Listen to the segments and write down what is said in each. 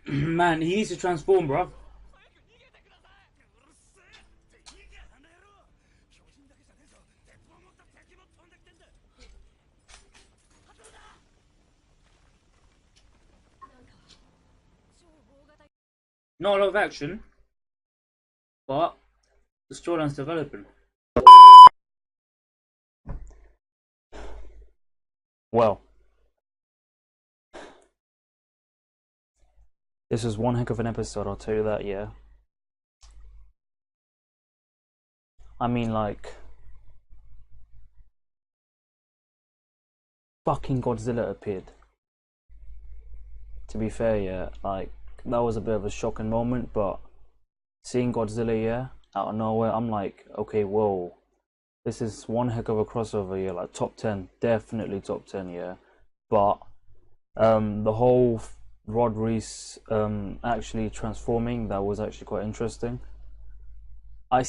Man, he needs to transform, bro. Not a lot of action, but the storyline's developing. Well, this was one heck of an episode, I'll tell you that, yeah. I mean, like, fucking Godzilla appeared. To be fair, yeah, like, that was a bit of a shocking moment, but seeing Godzilla, yeah, out of nowhere, I'm like, okay, whoa, this is one heck of a crossover, yeah, like top 10, definitely top 10, yeah. But the whole Rod Reese actually transforming, that was actually quite interesting. I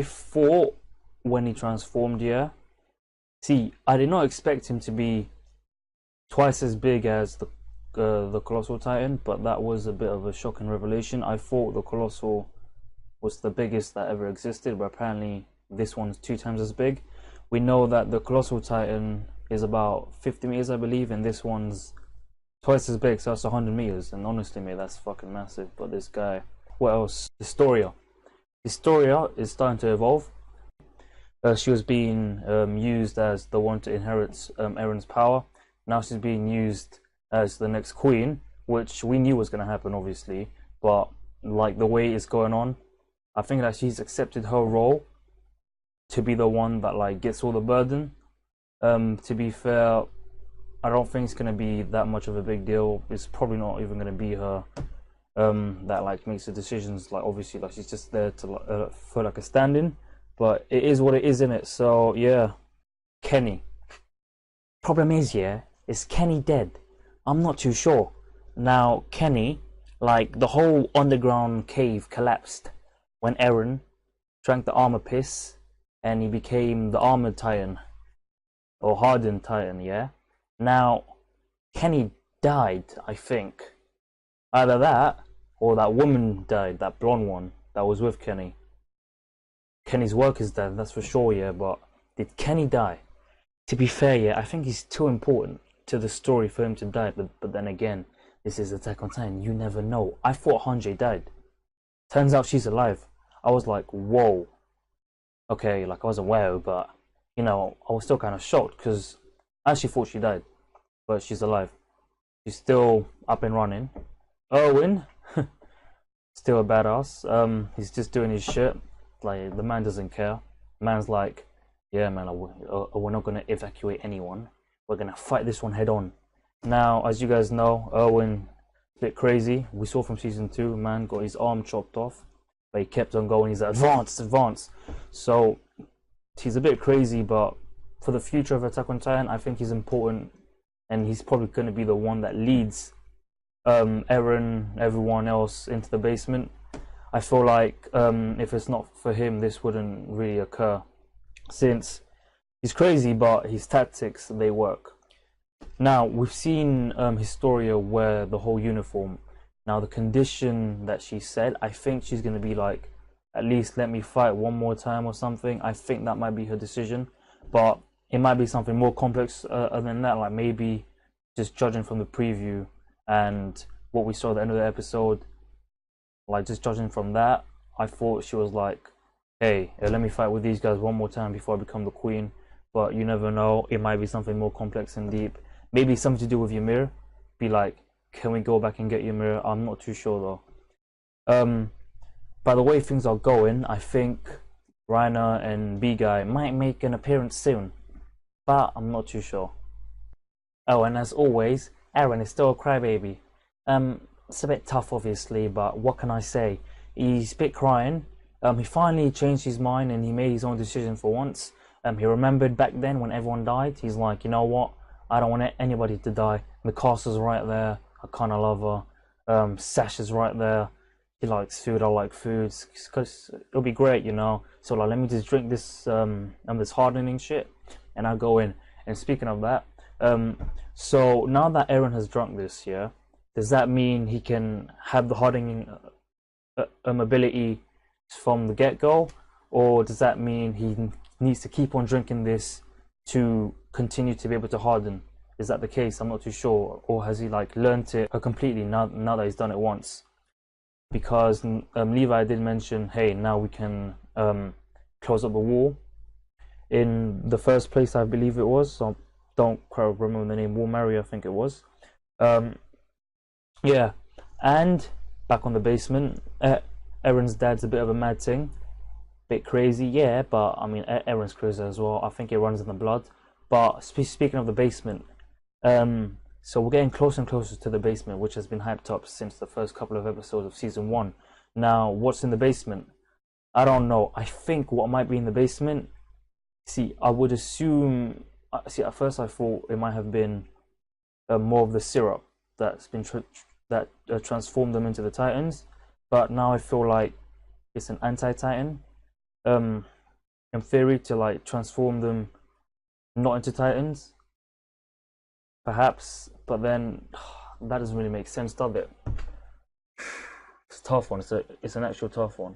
thought when he transformed, yeah, see, I did not expect him to be twice as big as the Colossal Titan, but that was a bit of a shocking revelation. I thought the Colossal was the biggest that ever existed, but apparently this one's 2 times as big. We know that the Colossal Titan is about 50 meters, I believe, and this one's twice as big, so that's 100 meters. And honestly, mate, that's fucking massive. But this guy, what else? Historia is starting to evolve. She was being used as the one to inherit Eren's power. Now she's being used as the next queen, which we knew was going to happen, obviously. But like the way it's going on, I think that she's accepted her role to be the one that like gets all the burden. To be fair, I don't think it's going to be that much of a big deal. It's probably not even going to be her that like makes the decisions. Like obviously, like she's just there to for like a stand-in. But it is what it is, innit? So yeah, Kenny. Problem is, yeah, is Kenny dead? I'm not too sure. Now Kenny, like the whole underground cave collapsed when Eren drank the armor piss, and he became the armored Titan or hardened Titan. Yeah. Now Kenny died, I think. Either that or that woman died, that blonde one that was with Kenny. Kenny's work is dead, that's for sure, yeah, but did Kenny die? To be fair, yeah, I think he's too important to the story for him to die, but then again, this is Attack on Titan, you never know. I thought Hanji died. Turns out she's alive. I was like, whoa. Okay, like I was aware, but, you know, I was still kind of shocked, because I actually thought she died, but she's alive. She's still up and running. Erwin, still a badass. He's just doing his shit. Like the man doesn't care. Man's like, yeah, man, we're not gonna evacuate anyone. We're gonna fight this one head on. Now, as you guys know, Erwin, a bit crazy. We saw from season 2, man got his arm chopped off, but he kept on going. He's like, advance. So he's a bit crazy, but for the future of Attack on Titan, I think he's important, and he's probably gonna be the one that leads Eren, everyone else into the basement. I feel like if it's not for him, this wouldn't really occur, since he's crazy, but his tactics, they work. Now, we've seen Historia wear the whole uniform. Now, the condition that she said, I think she's going to be like, at least let me fight one more time or something. I think that might be her decision, but it might be something more complex than that, like maybe just judging from the preview and what we saw at the end of the episode. Like, just judging from that, I thought she was like, hey, let me fight with these guys one more time before I become the queen. But you never know, it might be something more complex and deep. Maybe something to do with Ymir. Be like, can we go back and get Ymir? I'm not too sure though. By the way things are going, I think Reiner and B-Guy might make an appearance soon. But I'm not too sure. Oh, and as always, Eren is still a crybaby. It's a bit tough, obviously, but what can I say? He's a bit crying. He finally changed his mind and he made his own decision for once. He remembered back then when everyone died. He's like, you know what? I don't want anybody to die. Mikasa's right there. I kind of love her. Sasha's right there. He likes food. I like food. Cause it'll be great, you know. So like, let me just drink this this hardening shit, and I'll go in. And speaking of that, so now that Eren has drunk this, yeah. does that mean he can have the hardening ability from the get-go, or does that mean he needs to keep on drinking this to continue to be able to harden? Is that the case? I'm not too sure. Or has he like learned it completely now that he's done it once? Because Levi did mention, hey, now we can close up the wall. In the first place, I believe it was. So don't quite remember the name. Wall Mary, I think it was. Yeah, and back on the basement, Aaron's dad's a bit of a mad thing, bit crazy, yeah. But I mean, Aaron's crazy as well. I think it runs in the blood. But speaking of the basement, so we're getting closer and closer to the basement, which has been hyped up since the first couple of episodes of season 1. Now, what's in the basement? I don't know. I think what might be in the basement. See, I would assume. See, at first I thought it might have been more of the syrup that's been transformed them into the Titans, but now I feel like it's an anti-Titan. In theory, to like transform them not into Titans, perhaps, but then that doesn't really make sense, does it? It's a tough one. It's an actual tough one.